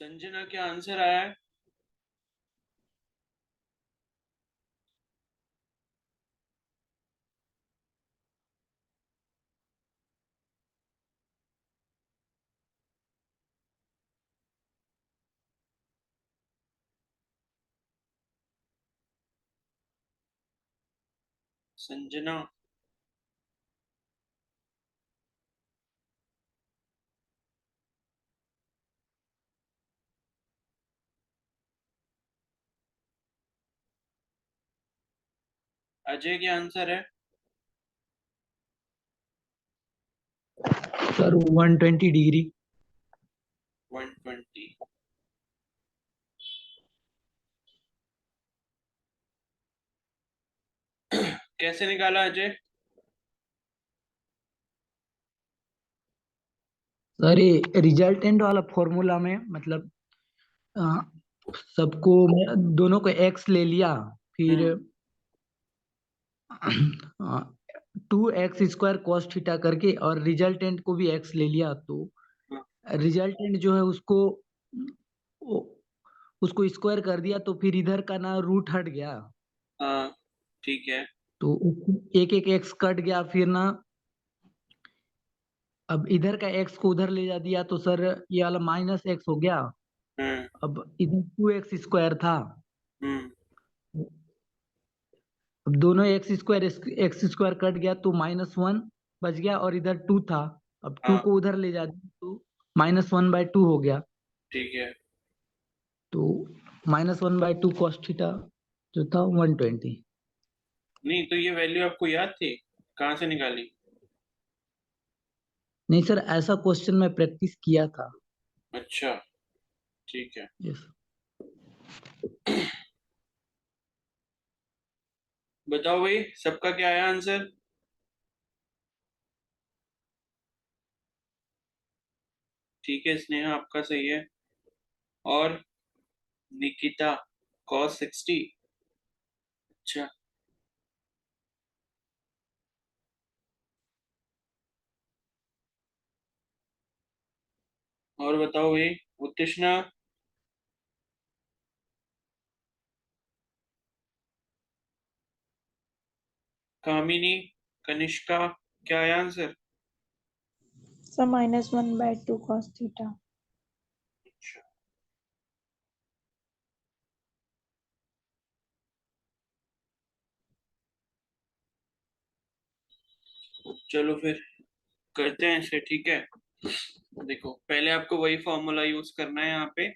संजना क्या आंसर आया है? संजना अजय क्या आंसर है? Sir 120 degree. 120। कैसे निकाला अजय? सर ये रिजल्टेंट वाला फॉर्मूला में मतलब अ, सबको दोनों को एक्स ले लिया, फिर हम्म 2x² cos थीटा करके और रिजल्टेंट को भी एक्स ले लिया, तो रिजल्टेंट जो है उसको स्क्वायर कर दिया, तो फिर इधर का ना रूट हट गया, हाँ ठीक है। तो एक एक एक्स कट गया, फिर ना अब इधर का एक्स को उधर ले जा दिया, तो सर ये वाला -x हो गया। हम्म अब इधर 2x² था, हम्म अब दोनों x² कट गया तो -1 बच गया, और इधर 2 था, अब 2 हाँ को उधर ले जा दिया तो -1/2 हो गया। ठीक है। तो -1/2 cos थीटा जो था 120। नहीं तो ये वैल्यू आपको याद थी? कहाँ से निकाली? नहीं सर, ऐसा क्वेश्चन मैं प्रैक्टिस किया था। अच्छा ठीक है। यस। बताओ भाई, सबका क्या आया आंसर? ठीक है, स्नेहा आपका सही है। और निकिता cos 60। अच्छा। और बताओ भाई, उत्तिष्णा। कामिनी, कनिष्का, क्या आया आंसर? Sir -1/2 cos theta. अच्छा। चलो फिर करते हैं इसे, ठीक है। देखो पहले आपको वही फॉर्मूला यूज करना है यहाँ पे।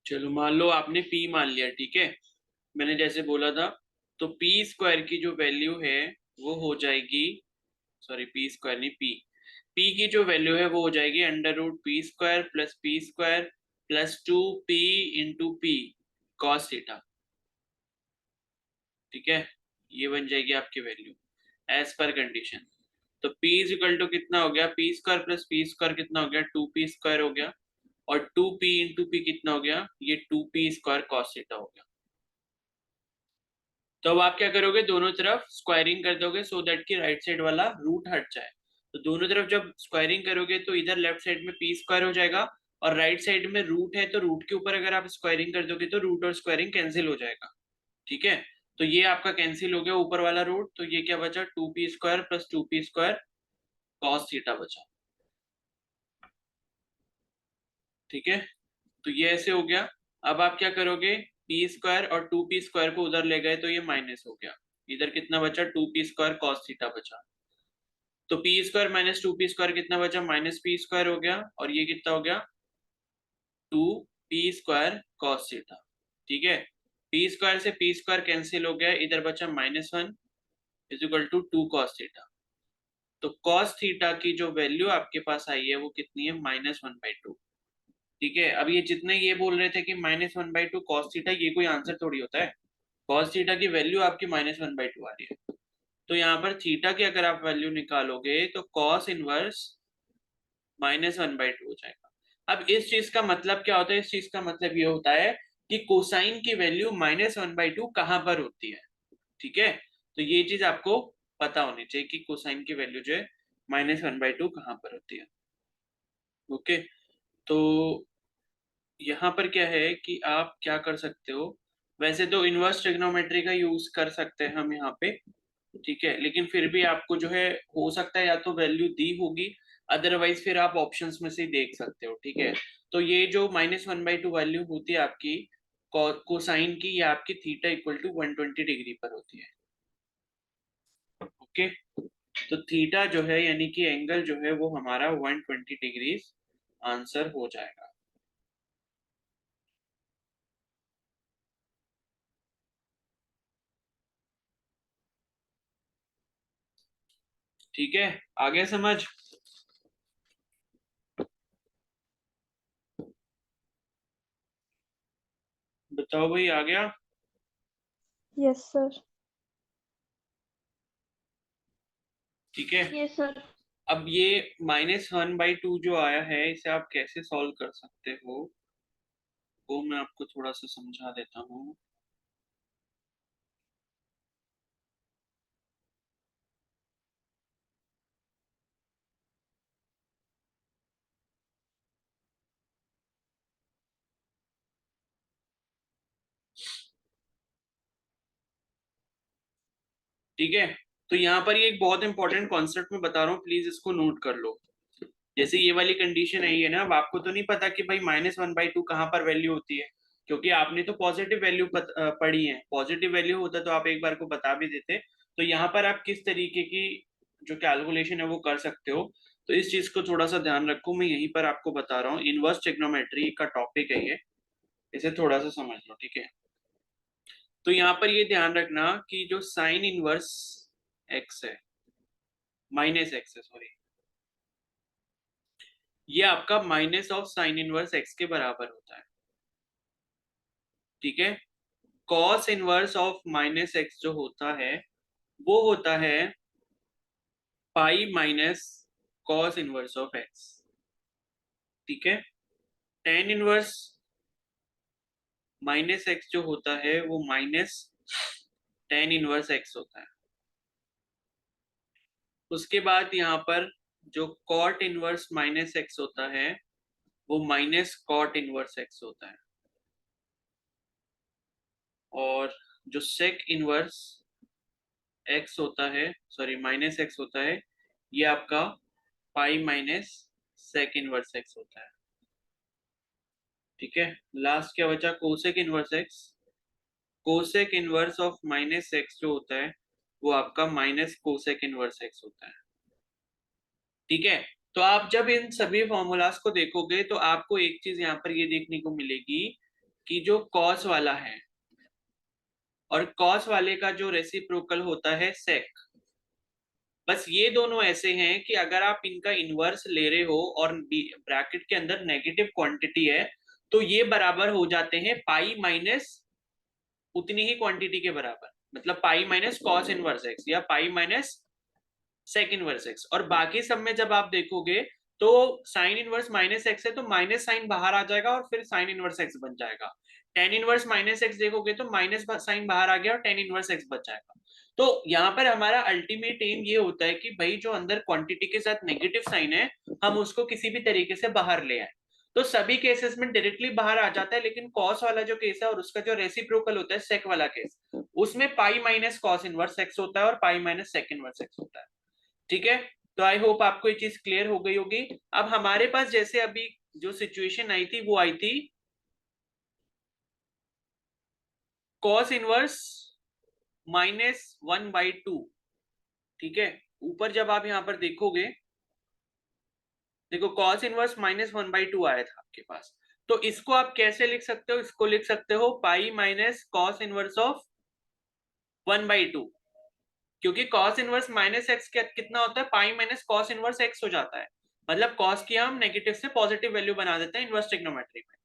चलो मान लो आपने p मान लिया, ठीक है। मैंने जैसे बोला था, तो पी स्क्वायर की जो वैल्यू है वो हो जाएगी, सॉरी पी स्क्वायर नहीं, पी की जो वैल्यू है वो हो जाएगी √p² plus p² plus 2p into P cos theta. ठीक है, ये बन जाएगी आपकी वैल्यू एज पर कंडीशन। तो p इज इक्वल टू कितना हो गया, p² प्लस p² कितना हो गया, 2p² हो गया, और 2p इंटू पी कितना हो गया, ये 2p² cos थीटा हो गया। तो अब आप क्या करोगे, दोनों तरफ स्क्वायरिंग कर दोगे सो दैट कि राइट साइड वाला रूट हट जाए। तो दोनों तरफ जब स्क्वायरिंग करोगे तो इधर लेफ्ट साइड में p² हो जाएगा, और राइट साइड में रूट है तो रूट के ऊपर अगर आप स्क्वायरिंग कर दोगे तो रूट और स्क्वायरिंग कैंसिल हो जाएगा। ठीक है, तो ये आपका कैंसिल हो गया ऊपर वाला रूट, तो ये क्या बचा, 2p² plus 2p² cos theta बचा। ठीक है, तो ये ऐसे हो गया। अब आप क्या करोगे, p² और 2p² को उधर ले गए तो ये माइनस हो गया, इधर कितना बचा, 2p² cos थीटा बचा। तो p² माइनस 2p² कितना बचा, -p² हो गया, और ये कितना हो गया, 2p² cos थीटा। ठीक है, p² से p² कैंसिल हो गया, इधर बचा -1 is equal to 2 cos theta. तो cos थीटा की जो वैल्यू आपके पास आई है वो कितनी है, -1/2। ठीक है, अब ये जितने ये बोल रहे थे कि -1/2 cos थीटा, ये कोई आंसर थोड़ी होता है। cos थीटा की वैल्यू आपकी -1/2 आ रही है, तो यहाँ पर थीटा की अगर आप वैल्यू निकालोगे तो cos इनवर्स -1/2 हो जाएगा। अब इस चीज का मतलब क्या होता है, इस चीज का मतलब ये होता है कि कोसाइन की वैल्यू -1/2 कहां पर होती है, ठीक है, तो ये चीज आपको पता होनी चाहिए कि कोसाइन की वैल्यू जो है -1/2 कहाँ पर होती है। ओके, तो यहाँ पर क्या है कि आप क्या कर सकते हो, वैसे तो इनवर्स ट्रिग्नोमेट्री का यूज कर सकते हैं हम यहाँ पे, ठीक है, लेकिन फिर भी आपको जो है हो सकता है या तो वैल्यू दी होगी, अदरवाइज फिर आप ऑप्शंस में से देख सकते हो, ठीक है। तो ये जो -1/2 वैल्यू होती है आपकी कोसाइन की, या आपकी थीटा इक्वल टू 120 डिग्री पर होती है। ओके, तो थीटा जो है यानी कि एंगल जो है वो हमारा 120 डिग्री आंसर हो जाएगा। ठीक है, आगे समझ। बताओ भाई, आ गया। Yes sir. ठीक है, यस सर। अब ये -1/2 जो आया है इसे आप कैसे सॉल्व कर सकते हो वो मैं आपको थोड़ा सा समझा देता हूँ। ठीक है, तो यहाँ पर ये एक बहुत इंपॉर्टेंट कॉन्सेप्ट में बता रहा हूँ, प्लीज इसको नोट कर लो। जैसे ये वाली कंडीशन है ये ना, अब आपको तो नहीं पता कि भाई -1/2 कहाँ पर वैल्यू होती है, क्योंकि आपने तो पॉजिटिव वैल्यू पढ़ी है। पॉजिटिव वैल्यू होता तो आप एक बार को बता भी देते। तो यहाँ पर आप किस तरीके की जो कैलकुलेशन है वो कर सकते हो, तो इस चीज को थोड़ा सा ध्यान रखो। मैं यहीं पर आपको बता रहा हूँ, इनवर्स ट्रिग्नोमेट्री का टॉपिक है ये, इसे थोड़ा सा समझ लो, ठीक है। तो यहाँ पर ये ध्यान रखना कि जो साइन इनवर्स एक्स है, -x है सॉरी, ये आपका minus of sine inverse x के बराबर होता है, ठीक है। कॉस इनवर्स ऑफ -x जो होता है वो होता है पाई minus cos inverse of x, ठीक है। टेन इनवर्स -x जो होता है वो -tan इनवर्स x होता है। उसके बाद यहाँ पर जो कॉट इनवर्स -x होता है वो माइनस कॉट इनवर्स x होता है। और जो सेक इनवर्स x होता है, सॉरी -x होता है, ये आपका pi minus sec inverse x होता है, ठीक है। लास्ट क्या बचा, cosec inverse x। Cosec inverse of -x जो होता है वो आपका माइनस कोसेक इनवर्स x होता है, ठीक है। तो आप जब इन सभी फॉर्मूलाज को देखोगे तो आपको एक चीज यहाँ पर ये देखने को मिलेगी कि जो कॉस वाला है और कॉस वाले का जो रेसिप्रोकल होता है सेक, बस ये दोनों ऐसे हैं कि अगर आप इनका इनवर्स ले रहे हो और ब्रैकेट के अंदर नेगेटिव क्वांटिटी है तो ये बराबर हो जाते हैं पाई माइनस उतनी ही क्वांटिटी के बराबर, मतलब pi minus cos inverse x या pi minus sec inverse x. और बाकी सब में जब आप देखोगे तो साइन इनवर्स -x है तो माइनस साइन बाहर आ जाएगा और फिर साइन इनवर्स x बन जाएगा। टेन इनवर्स -x देखोगे तो माइनस साइन बाहर आ गया और टेन इनवर्स x बच जाएगा। तो यहाँ पर हमारा अल्टीमेट एम ये होता है कि भाई जो अंदर क्वांटिटी के साथ नेगेटिव साइन है हम उसको किसी भी तरीके से बाहर ले आए। तो सभी केसेस में डायरेक्टली बाहर आ जाता है, लेकिन कॉस वाला जो केस है और उसका जो रेसिप्रोकल होता है सेक वाला केस, उसमें pi minus cos inverse x होता है और pi minus sec inverse x होता है, ठीक है। तो आई होप आपको ये चीज क्लियर हो गई होगी। अब हमारे पास जैसे अभी जो सिचुएशन आई थी वो आई थी कॉस इनवर्स -1/2, ठीक है। ऊपर जब आप यहाँ पर देखोगे, देखो कॉस इनवर्स -1/2 आया था आपके पास, तो इसको आप कैसे लिख सकते हो, इसको लिख सकते हो पाई माइनस कॉस इनवर्स ऑफ 1/2, क्योंकि कॉस इनवर्स -x कितना होता है, पाई माइनस कॉस इनवर्स x हो जाता है। मतलब कॉस की हम नेगेटिव से पॉजिटिव वैल्यू बना देते हैं इनवर्स ट्रिग्नोमेट्री में।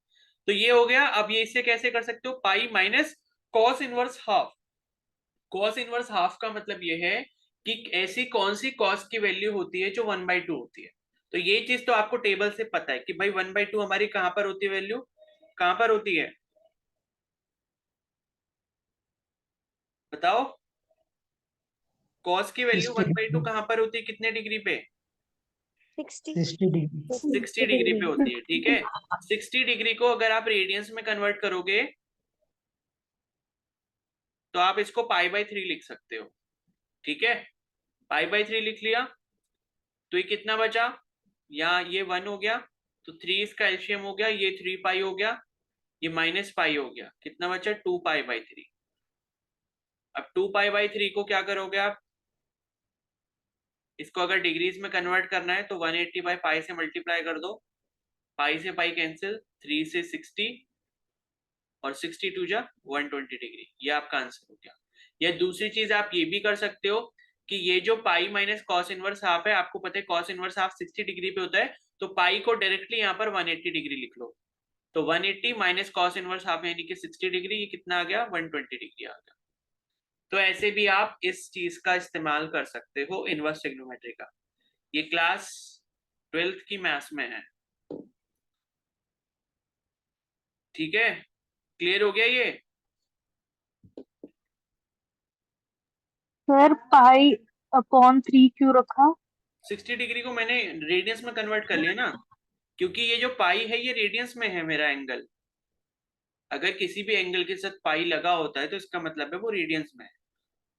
तो ये हो गया। अब ये इससे कैसे कर सकते हो, पाई minus cos inverse half. Cos inverse half का मतलब ये है कि ऐसी कौन सी कॉस की वैल्यू होती है जो 1/2 होती है। तो ये चीज तो आपको टेबल से पता है कि भाई 1/2 हमारी कहां पर होती है, वैल्यू कहां पर होती है, बताओ। कॉस की वैल्यू 60 1/2 कहाँ पर होती है, कितने डिग्री पे? 60 60 डिग्री 60 डिग्री पे होती है, ठीक है। 60 डिग्री को अगर आप रेडियंस में कन्वर्ट करोगे तो आप इसको π/3 लिख सकते हो, ठीक है। π/3 लिख लिया तो ये कितना बचा, यहाँ ये 1 हो गया, तो 3 इसका एलसीएम हो गया, ये 3π हो गया, ये -π हो गया, कितना बचा 2π/3। अब 2π/3 को क्या करोगे आप, इसको अगर डिग्रीज में कन्वर्ट करना है तो 180/π से मल्टीप्लाई कर दो, पाई से पाई कैंसिल, 3 से 60 और 62 जा 120 डिग्री, ये आपका आंसर हो गया। या दूसरी चीज आप ये भी कर सकते हो कि ये जो पाई माइनस कॉस इनवर्स हाफ है, आपको पता है कॉस इनवर्स हाफ 60 डिग्री पे होता है, तो पाई को डायरेक्टली यहाँ पर 180 डिग्री लिख लो, तो 180 माइनस कॉस इनवर्स हाफ यानी कि 60 डिग्री, ये कितना आ गया 120 डिग्री आ गया। तो ऐसे भी आप इस चीज का इस्तेमाल कर सकते हो इनवर्स ट्रिग्नोमेट्री का। ये क्लास 12th की मैथ्स में है, ठीक है, क्लियर हो गया ये? सर π/3 क्यों रखा? 60 डिग्री को मैंने रेडियंस में कन्वर्ट कर लिया ना, क्योंकि ये जो पाई है ये रेडियंस में है मेरा एंगल, अगर किसी भी एंगल के साथ पाई लगा होता है तो इसका मतलब है वो रेडियंस में है।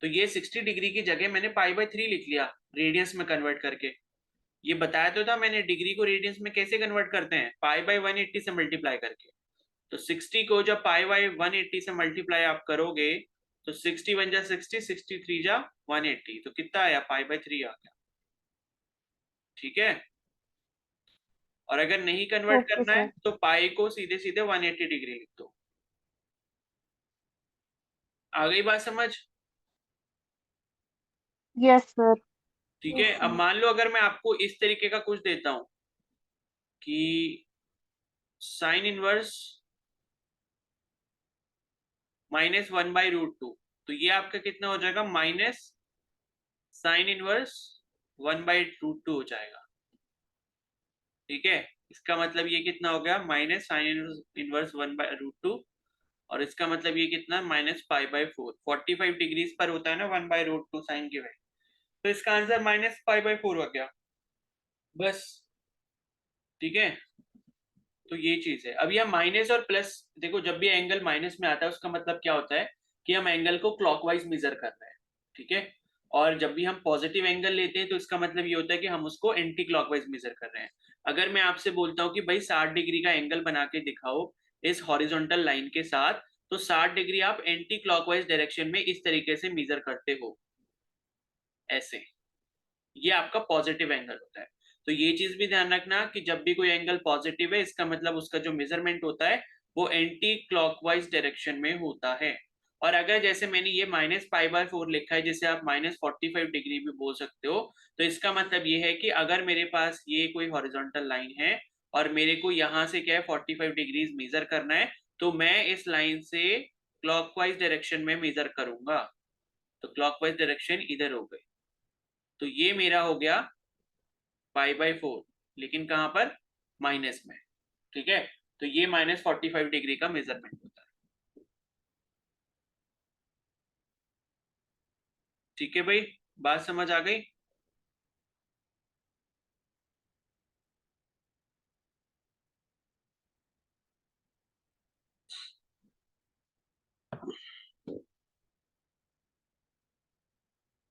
तो ये 60 डिग्री की जगह मैंने π/3 लिख लिया रेडियंस में कन्वर्ट करके। ये बताया तो था मैंने डिग्री को रेडियंस में कैसे कन्वर्ट करते हैं, π/180 से मल्टीप्लाई करके। तो 60 को जब π/180 से मल्टीप्लाई आप करोगे तो 60 1 जा 60, 63 जा 180, तो कितना आया π/3 आ गया, ठीक है। और अगर नहीं कन्वर्ट ओके करना है सर। तो पाई को सीधे सीधे 180 डिग्री लिख दो। आ गई बात समझ? Yes sir. ठीक है। अब मान लो अगर मैं आपको इस तरीके का कुछ देता हूं कि साइन इनवर्स -1/√2, तो ये आपका कितना हो जाएगा, माइनस साइन इनवर्स 1/√2 हो जाएगा, ठीक है। इसका मतलब ये कितना हो गया, माइनस साइन इनवर्स 1/√2, और इसका मतलब ये कितना, -π/4, 45 डिग्रीज पर होता है ना 1/√2 साइन की वैल्यू, तो इसका आंसर -π/4 हो गया, बस, ठीक है। तो ये चीज है। अब यह माइनस और प्लस, देखो जब भी एंगल माइनस में आता है उसका मतलब क्या होता है कि हम एंगल को क्लॉकवाइज मेजर कर रहे हैं, ठीक है। और जब भी हम पॉजिटिव एंगल लेते हैं तो इसका मतलब ये होता है कि हम उसको एंटी क्लॉकवाइज मेजर कर रहे हैं। अगर मैं आपसे बोलता हूँ कि भाई 60 डिग्री का एंगल बना के दिखाओ इस हॉरिजॉन्टल लाइन के साथ, तो 60 डिग्री आप एंटी क्लॉकवाइज डायरेक्शन में इस तरीके से मेजर करते हो, ऐसे, ये आपका पॉजिटिव एंगल होता है। तो ये चीज भी ध्यान रखना कि जब भी कोई एंगल पॉजिटिव है इसका मतलब उसका जो मेजरमेंट होता है वो एंटी क्लॉकवाइज डायरेक्शन में होता है। और अगर जैसे मैंने ये -π/4 लिखा है जिसे आप -45 डिग्री भी बोल सकते हो, तो इसका मतलब ये है कि अगर मेरे पास ये कोई हॉरिजॉन्टल लाइन है और मेरे को यहाँ से क्या है 45 डिग्रीज मेजर करना है, तो मैं इस लाइन से क्लॉकवाइज डायरेक्शन में मेजर करूंगा, तो क्लॉकवाइज डायरेक्शन इधर हो गई, तो ये मेरा हो गया π/4, लेकिन कहां पर, माइनस में, ठीक है। तो ये -45 डिग्री का मेजरमेंट होता है, ठीक है भाई, बात समझ आ गई?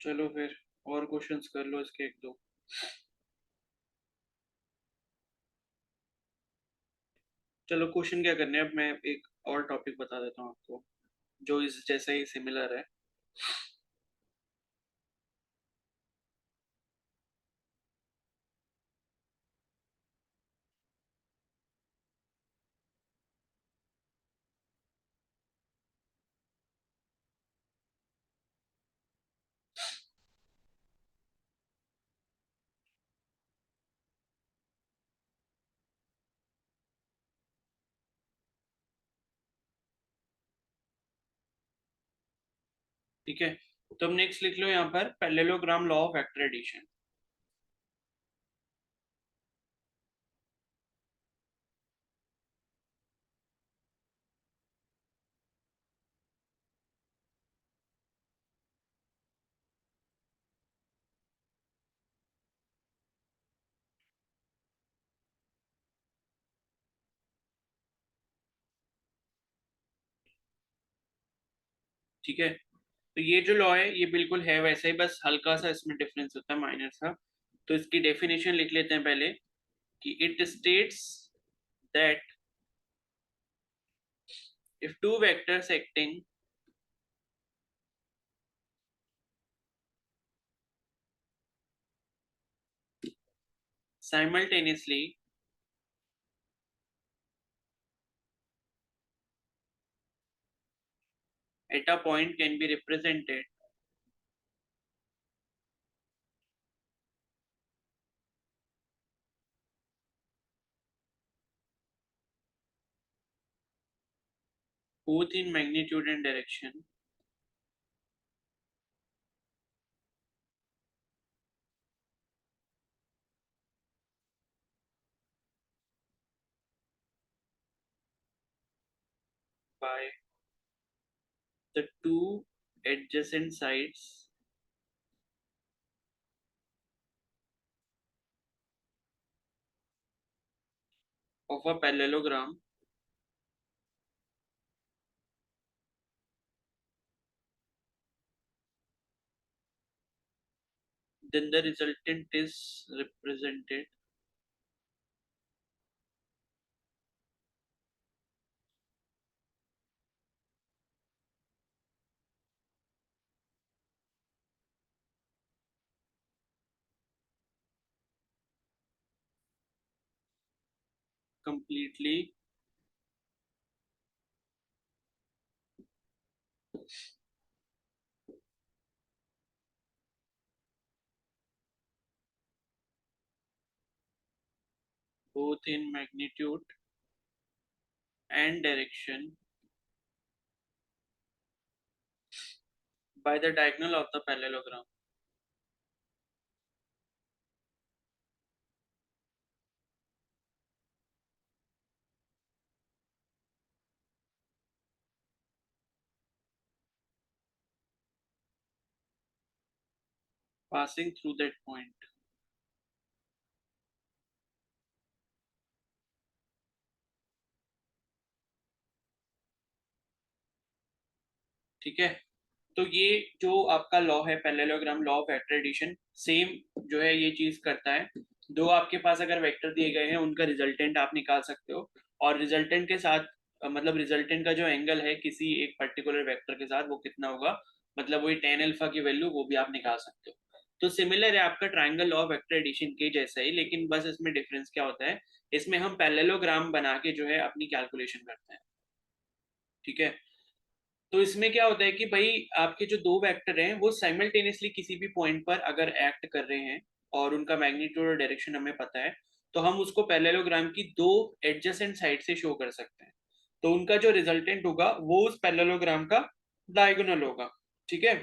चलो फिर और क्वेश्चंस कर लो इसके एक दो। चलो क्वेश्चन क्या करने हैं, अब मैं एक और टॉपिक बता देता हूँ आपको जो इस जैसा ही सिमिलर है। ठीक है, तो अब नेक्स्ट लिख लो यहाँ पर parallelogram law of vector addition. ठीक है, तो ये जो लॉ है ये बिल्कुल है वैसे ही, बस हल्का सा इसमें डिफरेंस होता है, माइनर सा। तो इसकी डेफिनेशन लिख लेते हैं पहले कि it states that if two vectors acting simultaneously at a point can be represented both in magnitude and direction by the two adjacent sides of a parallelogram then the resultant is represented completely both in magnitude and direction by the diagonal of the parallelogram. Passing through that point. ठीक है, तो ये जो आपका law है parallelogram law of vector addition, same जो है ये चीज करता है। दो आपके पास अगर वेक्टर दिए गए हैं उनका रिजल्टेंट आप निकाल सकते हो, और रिजल्टेंट के साथ मतलब रिजल्टेंट का जो एंगल है किसी एक पर्टिकुलर वेक्टर के साथ वो कितना होगा, मतलब वही टेन अल्फा की वैल्यू वो भी आप निकाल सकते हो। तो सिमिलर है आपका triangle law of vector addition के जैसा ही, लेकिन बस इसमें डिफरेंस क्या होता है, इसमें हम पैरेललोग्राम बना के जो है अपनी कैलकुलेशन करते हैं। ठीक है, तो इसमें क्या होता है कि भाई आपके जो दो वेक्टर हैं वो साइमल्टेनियसली किसी भी पॉइंट पर अगर एक्ट कर रहे हैं और उनका मैग्नीट्यूड और डायरेक्शन हमें पता है, तो हम उसको पैरेललोग्राम की दो एडजेसेंट साइड से शो कर सकते हैं। तो उनका जो रिजल्टेंट होगा वो उस पैरेललोग्राम का डायगोनल होगा। ठीक है,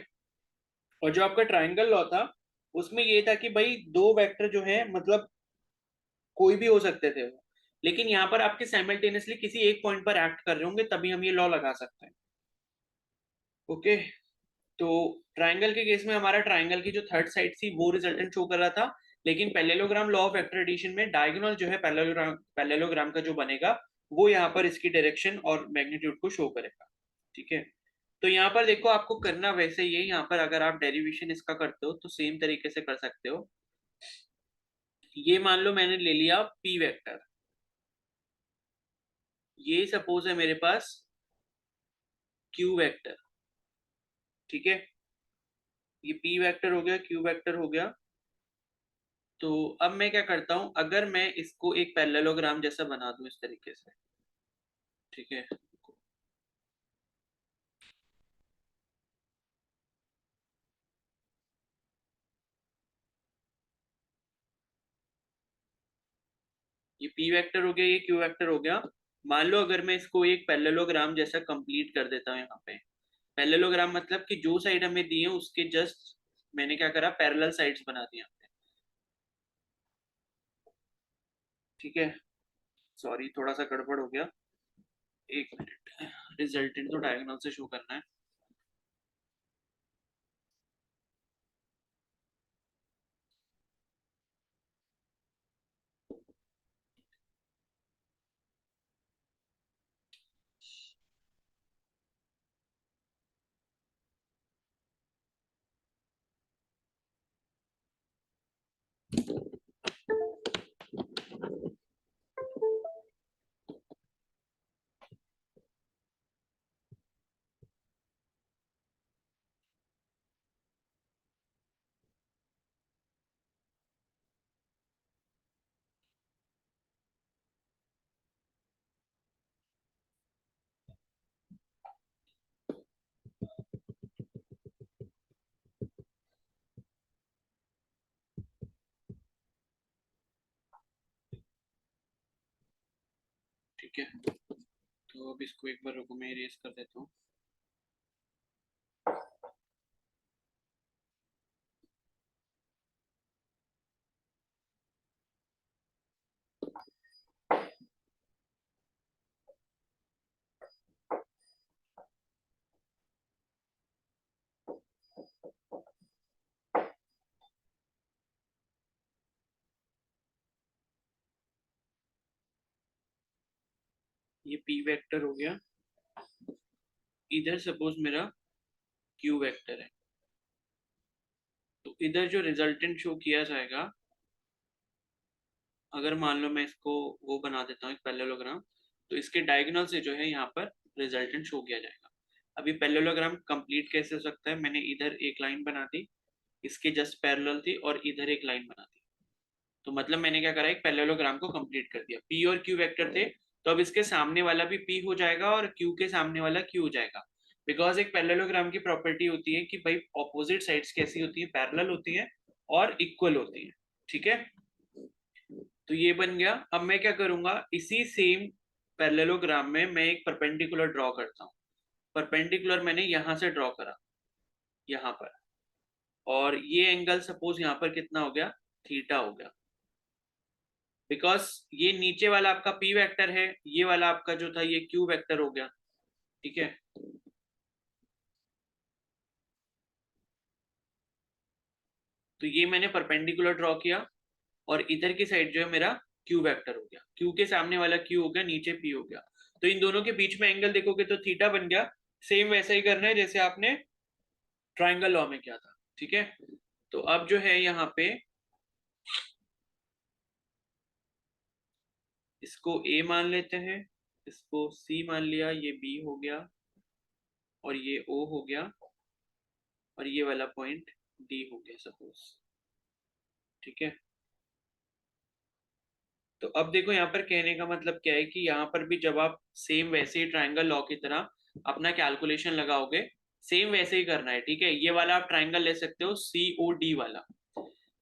और जो आपका ट्राइंगल लॉ था उसमें ये था कि भाई दो वेक्टर जो है मतलब कोई भी हो सकते थे वो, लेकिन यहाँ पर आपके साइमल्टेनियसली किसी एक पॉइंट पर एक्ट कर रहे होंगे तभी हम ये लॉ लगा सकते हैं। ओके, तो ट्राइंगल के केस में हमारा ट्राइंगल की जो थर्ड साइड थी वो रिजल्टेंट शो कर रहा था, लेकिन parallelogram law of vector addition में डायगोनल जो है पैरेललोग्राम का जो बनेगा वो यहाँ पर इसकी डायरेक्शन और मैग्नीट्यूड को शो करेगा। ठीक है, तो यहाँ पर देखो आपको करना वैसे ही है, यहाँ पर अगर आप डेरिवेशन इसका करते हो तो सेम तरीके से कर सकते हो। ये मान लो मैंने ले लिया पी वेक्टर, ये सपोज है मेरे पास क्यू वेक्टर। ठीक है, ये पी वेक्टर हो गया, क्यू वेक्टर हो गया। तो अब मैं क्या करता हूं, अगर मैं इसको एक पैरेललोग्राम जैसा बना दूं इस तरीके से। ठीक है, ये पी वेक्टर हो गया, ये क्यू वेक्टर हो गया। मान लो अगर मैं इसको एक पैरेललोग्राम जैसा कंप्लीट कर देता हूं यहाँ पे। पैरेललोग्राम मतलब कि जो साइड हमें दी है उसके जस्ट मैंने क्या करा, पैरेलल साइड्स बना दी यहाँ पे। ठीक है, सॉरी थोड़ा सा गड़बड़ हो गया, एक मिनट, रिजल्टेंट तो डायगोनल से शो करना है। ठीक है, तो अब इसको एक बार रुको, मैं इरेज कर देता हूँ। ये p वेक्टर हो गया, इधर सपोज मेरा q वेक्टर है, तो इधर जो रिजल्टेंट शो किया जाएगा, अगर मान लो मैं इसको वो बना देता हूँ एक पैरेललोग्राम, तो इसके डायगोनल से जो है यहाँ पर रिजल्टेंट शो किया जाएगा। अभी पैरेललोग्राम कंप्लीट कैसे हो सकता है, मैंने इधर एक लाइन बना दी, इसके जस्ट पैरेलल थी, और इधर एक लाइन बना दी, तो मतलब मैंने क्या करा, एक पैरेललोग्राम को कंप्लीट कर दिया। p और q वेक्टर थे, तो अब इसके सामने वाला भी p हो जाएगा और q के सामने वाला q हो जाएगा, बिकॉज एक पैरेललोग्राम की प्रॉपर्टी होती है कि भाई ऑपोजिट साइड्स कैसी होती है, पैरेलल होती है और इक्वल होती है। ठीक है, तो ये बन गया। अब मैं क्या करूंगा, इसी सेम पैरेललोग्राम में मैं एक परपेंडिकुलर ड्रॉ करता हूँ। परपेंडिकुलर मैंने यहां से ड्रॉ करा, यहाँ पर, और ये एंगल सपोज यहाँ पर कितना हो गया, थीटा हो गया, बिकॉज ये नीचे वाला आपका p वेक्टर है, ये वाला आपका जो था ये q वेक्टर हो गया। ठीक है, तो ये मैंने परपेंडिकुलर ड्रॉ किया, और इधर की साइड जो है मेरा q वेक्टर हो गया, q के सामने वाला q हो गया, नीचे p हो गया, तो इन दोनों के बीच में एंगल देखोगे तो थीटा बन गया। सेम वैसा ही करना है जैसे आपने ट्राइंगल लॉ में किया था। ठीक है, तो अब जो है यहाँ पे इसको a मान लेते हैं, इसको c मान लिया, ये b हो गया, और ये o हो गया, और ये वाला पॉइंट d हो गया सपोज। ठीक है, तो अब देखो यहाँ पर कहने का मतलब क्या है कि यहाँ पर भी जब आप सेम वैसे ही ट्राइंगल लॉ की तरह अपना कैलकुलेशन लगाओगे, सेम वैसे ही करना है। ठीक है, ये वाला आप ट्राइंगल ले सकते हो, COD वाला,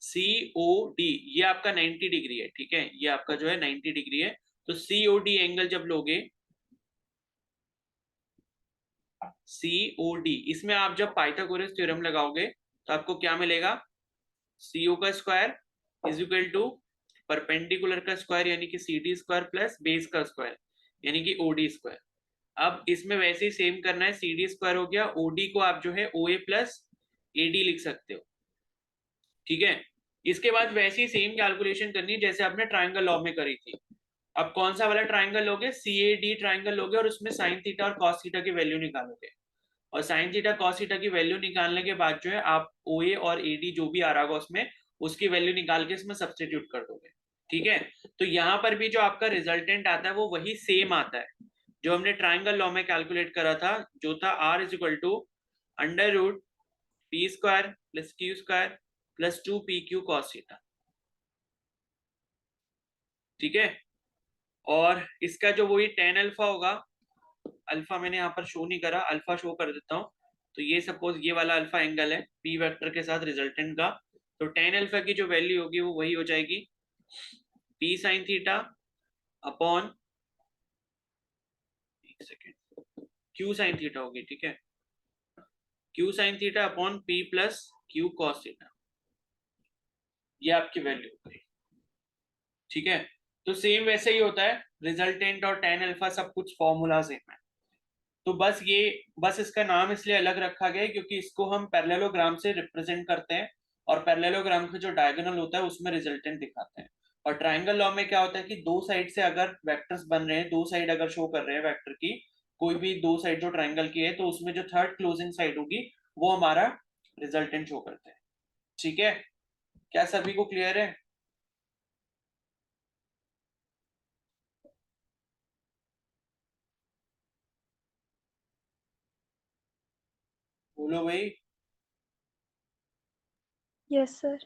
COD ये आपका 90 डिग्री है। ठीक है, ये आपका जो है 90 डिग्री है, तो COD एंगल जब लोगे, COD, इसमें आप जब पाइथागोरस थ्योरम लगाओगे तो आपको क्या मिलेगा, CO का square is equal to perpendicular का स्क्वायर यानी कि CD स्क्वायर प्लस बेस का स्क्वायर यानी कि OD स्क्वायर। अब इसमें वैसे ही सेम करना है, CD स्क्वायर हो गया, OD को आप जो है OA प्लस AD लिख सकते हो। ठीक है, इसके बाद वैसे ही सेम कैलकुलेशन करनी है जैसे आपने ट्राइंगल लॉ में करी थी। अब कौन सा वाला ट्राइंगल लोगे, CAD ट्राइंगल लोगे, और उसमें साइन थीटा और कॉस थीटा की वैल्यू निकालोगे, और साइन थीटा कॉस थीटा की वैल्यू निकालने के बाद जो है आप OA और AD जो भी आ रहा होगा उसमें उसकी वैल्यू निकाल के इसमें सब्सटीट्यूट कर दोगे। ठीक है, तो यहाँ पर भी जो आपका रिजल्टेंट आता है वो वही सेम आता है जो हमने ट्राइंगल लॉ में कैलकुलेट करा था, जो था R is equal to under root p square plus q square plus 2pq cos theta. ठीक है, और इसका जो वही tan अल्फा होगा, अल्फा मैंने यहाँ पर शो नहीं करा, अल्फा शो कर देता हूँ, तो ये सपोज ये वाला अल्फा एंगल है p वेक्टर के साथ रिजल्टेंट का, तो tan अल्फा की जो वैल्यू होगी वो वही हो जाएगी p साइन थीटा अपॉन, एक सेकेंड, q साइन थीटा होगी। ठीक है, q sine theta upon p plus q cos theta, ये आपकी वैल्यू हो गई। ठीक है, तो सेम वैसे ही होता है, रिजल्टेंट और tan अल्फा सब कुछ फॉर्मूला सेम है, तो बस इसका नाम इसलिए अलग रखा गया है क्योंकि इसको हम पैरेललोग्राम से रिप्रेजेंट करते हैं, और पैरेललोग्राम का जो डायगोनल होता है उसमें रिजल्टेंट दिखाते हैं। और ट्राइंगल लॉ में क्या होता है कि दो साइड से अगर वेक्टर्स बन रहे हैं, दो साइड अगर शो कर रहे हैं वेक्टर की, कोई भी दो साइड जो ट्राइंगल की है, तो उसमें जो थर्ड क्लोजिंग साइड होगी वो हमारा रिजल्टेंट शो करते हैं। ठीक है, क्या सभी को क्लियर है? बोलो भाई। Yes, sir.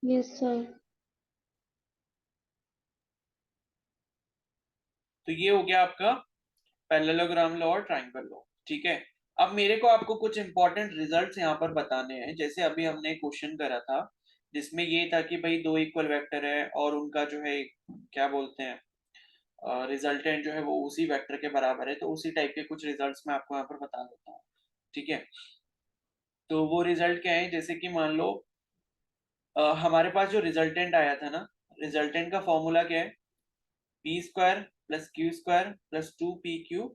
Yes sir. तो ये हो गया आपका पैरेललोग्राम लॉ और ट्राइंगल लॉ। ठीक है, अब मेरे को आपको कुछ इंपॉर्टेंट रिजल्ट्स यहाँ पर बताने हैं। जैसे अभी हमने क्वेश्चन करा था जिसमें ये था कि भाई दो इक्वल वेक्टर है और उनका जो है क्या बोलते हैं रिजल्टेंट जो है वो उसी वेक्टर के बराबर है, तो उसी टाइप के कुछ रिजल्ट्स मैं आपको यहाँ पर बता देता हूँ। ठीक है, तो वो रिजल्ट क्या है, जैसे कि मान लो हमारे पास जो रिजल्टेंट आया था ना, रिजल्टेंट का फॉर्मूला क्या है, p square plus q square plus 2pq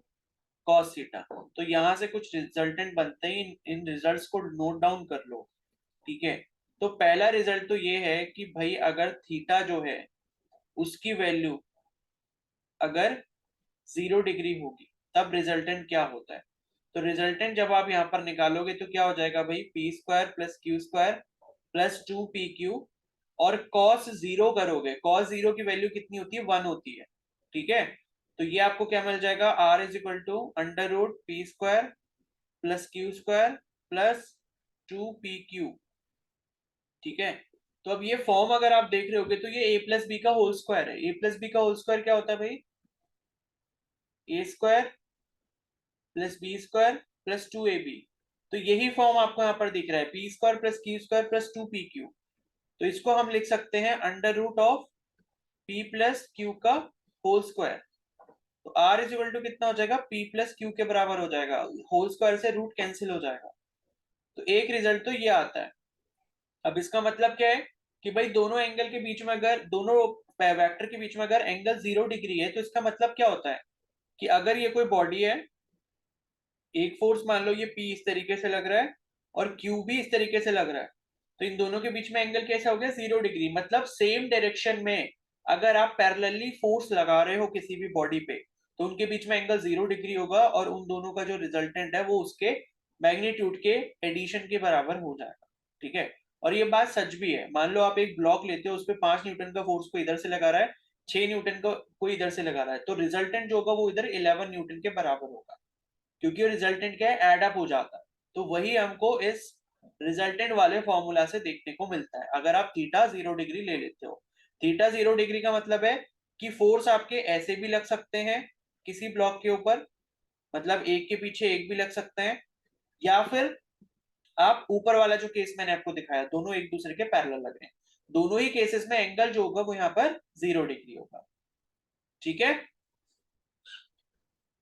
cos theta. तो यहाँ से कुछ रिजल्टेंट बनते ही इन रिजल्ट्स को नोट डाउन कर लो। ठीक है, तो पहला रिजल्ट तो ये है कि भाई अगर थीटा जो है उसकी वैल्यू अगर 0 डिग्री होगी तब रिजल्टेंट क्या होता है। तो रिजल्टेंट जब आप यहाँ पर निकालोगे तो क्या हो जाएगा भाई, P square plus q square plus 2pq, और cos 0 करोगे, cos 0 की वैल्यू कितनी होती है, 1 होती है। ठीक है, तो ये आपको क्या मिल जाएगा, r is equal to under root p square plus q square plus 2pq। ठीक है, तो अब ये फॉर्म अगर आप देख रहे होगे तो ये a प्लस बी का होल स्क्वायर है। a प्लस बी का होल स्क्वायर क्या होता है भाई, A square plus B square plus 2ab। तो यही फॉर्म आपको यहाँ पर दिख रहा है, p square plus q square plus 2pq। तो इसको हम लिख सकते हैं under root of p plus q का होल स्क्वायर। तो r इज इक्वल टू कितना हो जाएगा, p प्लस क्यू के बराबर हो जाएगा, होल स्क्वायर से रूट कैंसिल हो जाएगा। तो एक रिजल्ट तो ये आता है। अब इसका मतलब क्या है कि भाई दोनों एंगल के बीच में, अगर दोनों वेक्टर के बीच में अगर एंगल 0 डिग्री है, तो इसका मतलब क्या होता है कि अगर ये कोई बॉडी है, एक फोर्स मान लो ये P इस तरीके से लग रहा है और Q भी इस तरीके से लग रहा है, तो इन दोनों के बीच में एंगल कैसा हो गया, 0 डिग्री। मतलब सेम डायरेक्शन में अगर आप पैरेलली फोर्स लगा रहे हो किसी भी बॉडी पे, तो उनके बीच में एंगल 0 डिग्री होगा और उन दोनों का जो रिजल्टेंट है वो उसके मैग्नीट्यूड के एडिशन के बराबर हो जाएगा। ठीक है, और ये बात सच भी है। मान लो आप एक ब्लॉक लेते हो, उस पर 5 न्यूटन का फोर्स को इधर से लगा रहा है, 6 न्यूटन का कोई इधर से लगा रहा है, तो रिजल्टेंट जो होगा वो इधर 11 न्यूटन के बराबर होगा, क्योंकि वो रिजल्टेंट क्या है, एड अप हो जाता है। तो वही हमको इस रिजल्टेंट वाले फॉर्मूला से देखने को मिलता है अगर आप थीटा 0 डिग्री ले लेते हो। थीटा 0 डिग्री का मतलब है कि फोर्स आपके ऐसे भी लग सकते हैं किसी ब्लॉक के ऊपर, मतलब एक के पीछे एक भी लग सकते हैं, या फिर आप ऊपर वाला जो केस मैंने आपको दिखाया, दोनों एक दूसरे के पैरेलल लग रहे हैं, दोनों ही केसेस में एंगल जो होगा वो यहाँ पर 0 डिग्री होगा। ठीक है,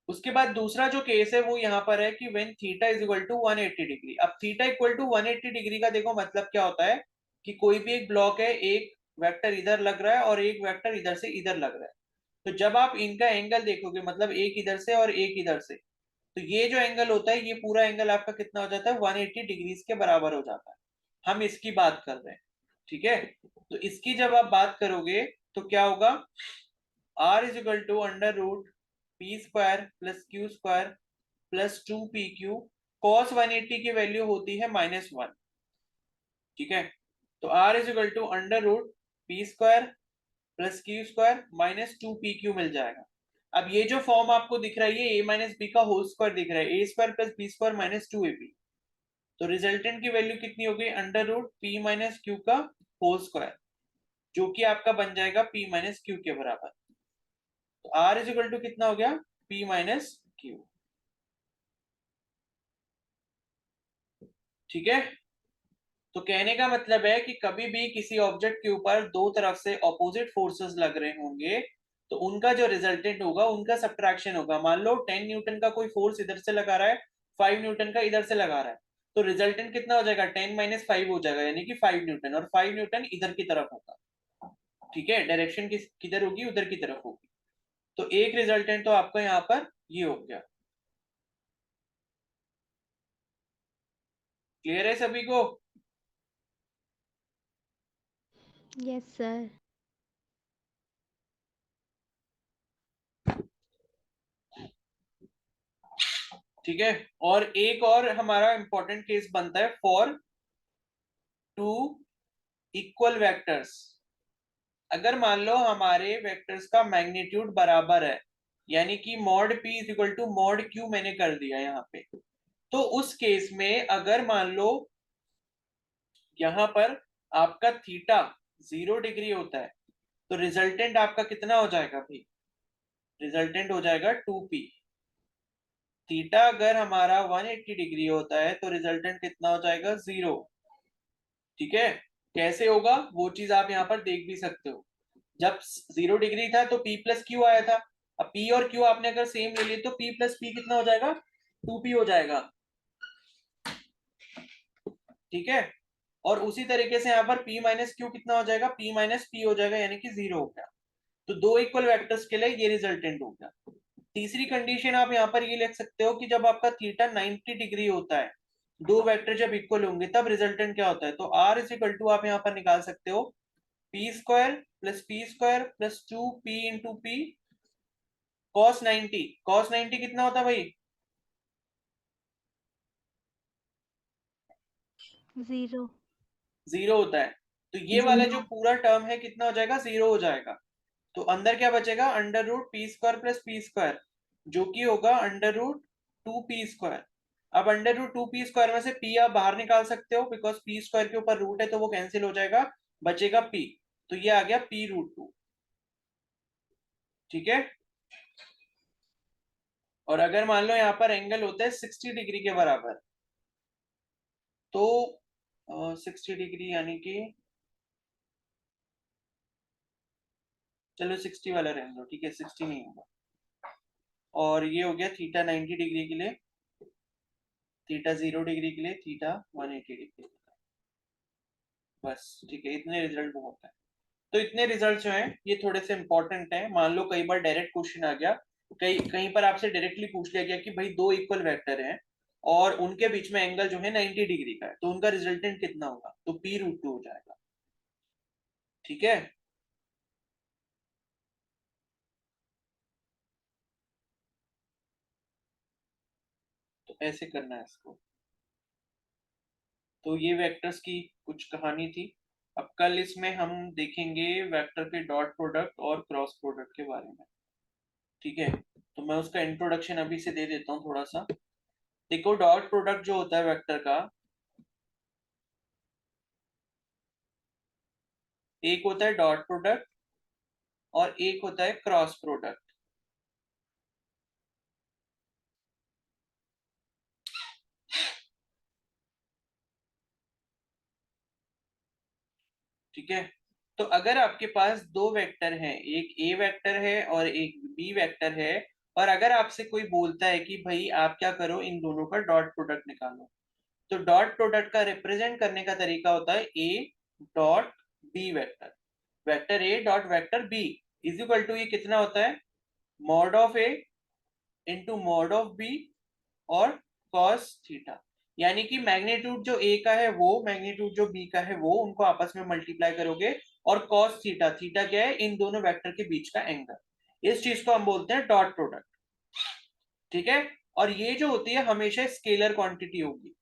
उसके बाद दूसरा जो केस है वो यहाँ पर है कि when theta is equal to 180 degree. अब थीटा इक्वल टू 180 डिग्री का देखो मतलब क्या होता है कि कोई भी एक ब्लॉक है, एक वेक्टर इधर लग रहा है और एक वेक्टर इधर से इधर लग रहा है, तो जब आप इनका एंगल देखोगे, मतलब एक इधर से और एक इधर से, तो ये जो एंगल होता है, ये पूरा एंगल आपका कितना हो जाता है, 180 डिग्रीज के बराबर हो जाता है। हम इसकी बात कर रहे हैं। ठीक है, तो इसकी जब आप बात करोगे तो क्या होगा, r is equal to under root p square plus q square plus 2pq। cos 180 की वैल्यू होती है -1। ठीक है, तो r is equal to under root p square plus q square minus 2pq मिल जाएगा। अब ये जो फॉर्म आपको दिख रहा है, ये a माइनस बी का होल स्क्वायर दिख रहा है, a square plus B square minus 2ab। तो रिजल्टेंट की वैल्यू कितनी होगी, under root p minus q का होल स्क्वायर, जो कि आपका बन जाएगा p माइनस क्यू के बराबर। तो r इज इक्वल टू कितना हो गया, p माइनस क्यू। ठीक है, तो कहने का मतलब है कि कभी भी किसी ऑब्जेक्ट के ऊपर दो तरफ से ऑपोजिट फोर्सेस लग रहे होंगे, तो उनका जो रिजल्टेंट होगा उनका सब्ट्रैक्शन होगा। मान लो 10 न्यूटन का कोई फोर्स इधर से लगा रहा है, 5 न्यूटन का इधर से लगा रहा है, तो रिजल्टेंट कितना हो जाएगा, 10 माइनस 5 हो जाएगा, यानी कि 5 न्यूटन, और 5 न्यूटन इधर की तरफ होगा। ठीक है, डायरेक्शन किधर होगी, उधर की तरफ होगी। तो एक रिजल्टेंट तो आपका यहाँ पर ये हो गया। क्लियर है सभी को? Yes, sir. ठीक है, और एक और हमारा इंपॉर्टेंट केस बनता है फॉर टू इक्वल वेक्टर्स। अगर मान लो हमारे वेक्टर्स का मैग्नीट्यूड बराबर है, यानी कि mod p is equal to mod q मैंने कर दिया यहाँ पे, तो उस केस में अगर मान लो यहाँ पर आपका थीटा 0 डिग्री होता है, तो रिजल्टेंट आपका कितना हो जाएगा भाई, रिजल्टेंट हो जाएगा 2p। थीटा अगर हमारा 180 डिग्री होता है तो रिजल्टेंट कितना हो जाएगा, 0। ठीक है, कैसे होगा वो चीज आप यहाँ पर देख भी सकते हो। जब 0 डिग्री था तो p प्लस क्यू आया था, अब P और Q आपने अगर सेम ले लिए तो P प्लस P कितना हो जाएगा, 2P हो जाएगा, ठीक है। और उसी तरीके से यहाँ पर P माइनस Q कितना हो जाएगा, P माइनस P हो जाएगा, यानी कि 0 हो गया। तो दो इक्वल वेक्टर्स के लिए ये रिजल्टेंट हो गया। तीसरी कंडीशन आप यहाँ पर ये लिख सकते हो कि जब आपका थीटा 90 डिग्री होता है, दो वेक्टर जब इक्वल होंगे तब रिजल्टेंट क्या होता है। तो R इज इक्वल टू आप यहाँ पर निकाल सकते हो P square plus 2P into P cos 90। Cos 90 कितना होता है भाई, 0। 0 होता है। तो ये वाला जो पूरा टर्म है कितना हो जाएगा, 0 हो जाएगा। तो अंदर क्या बचेगा, under root p square plus p square, जो कि होगा अंडर रूट 2P स्क्वायर। अब अंडर रूट 2P स्क्वायर में से P आप बाहर निकाल सकते हो, बिकॉज P स्क्वायर के ऊपर रूट है तो वो कैंसिल हो जाएगा, बचेगा P। तो ये आ गया P√2, ठीक है। और अगर मान लो यहाँ पर एंगल होता है 60 डिग्री के बराबर, तो 60 डिग्री यानी कि, चलो 60 वाला रहने दो, ठीक है, 60 नहीं होगा। और ये हो गया थीटा 90 डिग्री के लिए, थीटा 0 डिग्री के लिए, थीटा 180 डिग्री, बस ठीक है। इतने रिजल्ट बहुत है। तो इतने रिजल्ट जो हैं ये थोड़े से इंपॉर्टेंट हैं। मान लो कई बार डायरेक्ट क्वेश्चन आ गया, कहीं पर आपसे डायरेक्टली पूछ लिया गया कि भाई दो इक्वल वेक्टर हैं और उनके बीच में एंगल जो है 90 डिग्री का है, तो उनका रिजल्टेंट कितना होगा, तो P√2 हो जाएगा, ठीक है। तो ऐसे करना है इसको। तो ये वेक्टर्स की कुछ कहानी थी। अब कल इसमें हम देखेंगे वेक्टर के डॉट प्रोडक्ट और क्रॉस प्रोडक्ट के बारे में, ठीक है। तो मैं उसका इंट्रोडक्शन अभी से दे देता हूँ थोड़ा सा। देखो डॉट प्रोडक्ट जो होता है वेक्टर का, एक होता है डॉट प्रोडक्ट और एक होता है क्रॉस प्रोडक्ट। ठीक है। तो अगर आपके पास दो वेक्टर हैं, एक ए वेक्टर है और एक बी वेक्टर है, और अगर आपसे कोई बोलता है कि भाई आप क्या करो, इन दोनों का डॉट प्रोडक्ट निकालो, तो डॉट प्रोडक्ट का रिप्रेजेंट करने का तरीका होता है a dot b vector, vector a dot vector b is equal to, ये कितना होता है, mod of a into mod of b और कॉस थीटा। यानी कि मैग्नीट्यूड जो ए का है वो, मैग्नीट्यूड जो बी का है वो, उनको आपस में मल्टीप्लाई करोगे, और कॉस थीटा, थीटा क्या है, इन दोनों वेक्टर के बीच का एंगल, इस चीज को हम बोलते हैं डॉट प्रोडक्ट, ठीक है। और ये जो होती है हमेशा स्केलर क्वांटिटी होगी।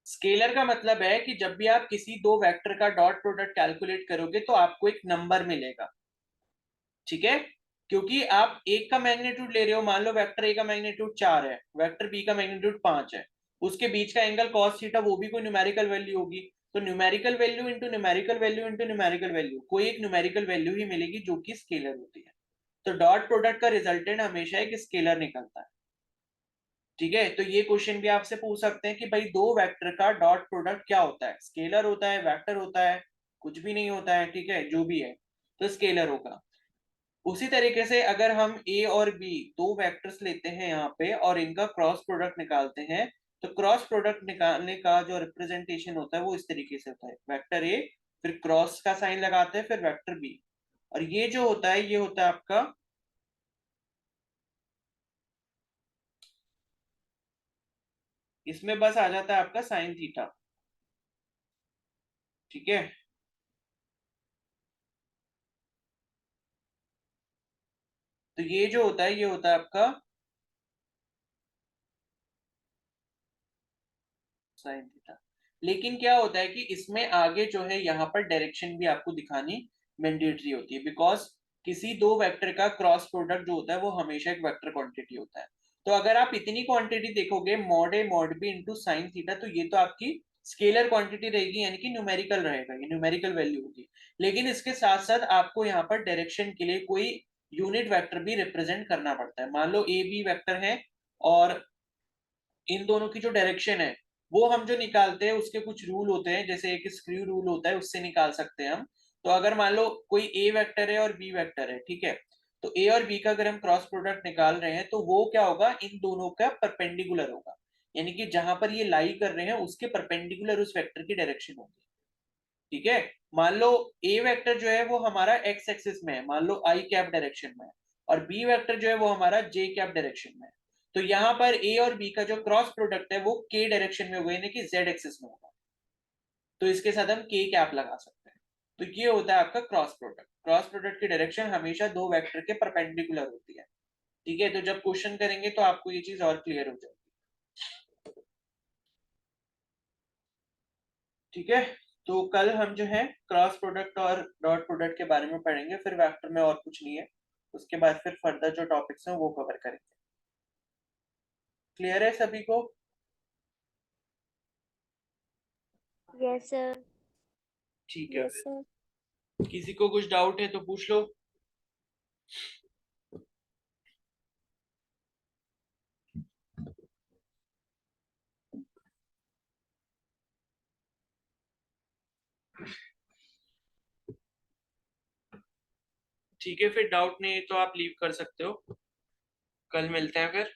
स्केलर का मतलब है कि जब भी आप किसी दो वेक्टर का डॉट प्रोडक्ट कैलकुलेट करोगे तो आपको एक नंबर मिलेगा, ठीक है। क्योंकि आप एक का मैग्नीट्यूड ले रहे हो, मान लो वेक्टर ए का मैग्नीट्यूड 4 है, वेक्टर बी का मैग्नीट्यूड 5 है, उसके बीच का एंगल कॉस थीटा वो भी कोई न्यूमेरिकल वैल्यू होगी। तो numerical value into numerical value into numerical value, कोई एक न्यूमेरिकल वैल्यू ही मिलेगी जो कि स्केलर होती है। तो डॉट प्रोडक्ट का रिजल्टेंट हमेशा एक स्केलर निकलता है, ठीक है। तो ये क्वेश्चन भी आपसे पूछ सकते हैं कि भाई दो वेक्टर का डॉट प्रोडक्ट क्या होता है, स्केलर होता है, वेक्टर होता है, कुछ भी नहीं होता है, ठीक है, जो भी है तो स्केलर होगा। उसी तरीके से अगर हम ए और बी दो वेक्टर्स लेते हैं यहाँ पे और इनका क्रॉस प्रोडक्ट निकालते हैं, तो क्रॉस प्रोडक्ट निकालने का जो रिप्रेजेंटेशन होता है वो इस तरीके से होता है, वेक्टर ए फिर क्रॉस का साइन लगाते हैं फिर वेक्टर बी, और ये जो होता है ये होता है आपका, इसमें बस आ जाता है आपका साइन थीटा, ठीक है। तो ये जो होता है ये होता है आपका साइन थीटा। लेकिन क्या होता है कि इसमें आगे जो है यहाँ पर डायरेक्शन भी आपको दिखानी मैंडेटरी होती है, बिकॉज किसी दो वेक्टर का क्रॉस प्रोडक्ट जो होता है वो हमेशा एक वेक्टर क्वांटिटी होता है। तो अगर आप इतनी क्वांटिटी देखोगे mod A mod B into sine theta, तो ये तो आपकी स्केलर क्वांटिटी रहेगी, यानी कि न्यूमेरिकल रहेगा, ये न्यूमेरिकल वैल्यू होगी। लेकिन इसके साथ साथ आपको यहाँ पर डायरेक्शन के लिए कोई यूनिट वेक्टर भी रिप्रेजेंट करना पड़ता है। मान लो ए बी वेक्टर है और इन दोनों की जो डायरेक्शन है वो हम जो निकालते हैं उसके कुछ रूल होते हैं, जैसे एक स्क्रू रूल होता है, उससे निकाल सकते हैं हम। तो अगर मान लो कोई ए वेक्टर है और बी वेक्टर है, ठीक है, तो ए और बी का अगर हम क्रॉस प्रोडक्ट निकाल रहे हैं तो वो क्या होगा, इन दोनों का परपेंडिकुलर होगा, यानी कि जहां पर ये लाई कर रहे हैं उसके परपेंडिकुलर उस वेक्टर की डायरेक्शन होगी। ठीक है, मान लो ए वेक्टर जो है वो हमारा एक्स एक्सिस में है, मान लो आई कैप डायरेक्शन में है, और बी वेक्टर जो है वो हमारा जे कैप डायरेक्शन में है। तो यहाँ पर ए और बी का जो क्रॉस प्रोडक्ट है वो के डायरेक्शन में होगा, यानी कि जेड एक्सिस में होगा, तो इसके साथ हम के कैप लगा सकते हैं। तो ये होता है आपका क्रॉस प्रोडक्ट। क्रॉस प्रोडक्ट की डायरेक्शन हमेशा दो वेक्टर के परपेंडिकुलर होती है। ठीक है, तो जब क्वेश्चन करेंगे तो आपको ये चीज और क्लियर हो जाएगी। ठीक है, तो कल हम जो है क्रॉस प्रोडक्ट और डॉट प्रोडक्ट के बारे में पढ़ेंगे, फिर वेक्टर में और कुछ नहीं है, उसके बाद फिर फर्दर जो टॉपिक्स हैं वो कवर करेंगे। क्लियर है सभी को? Yes sir. ठीक है, यस सर। किसी को कुछ डाउट है तो पूछ लो। ठीक है, फिर डाउट नहीं है तो आप लीव कर सकते हो, कल मिलते हैं फिर।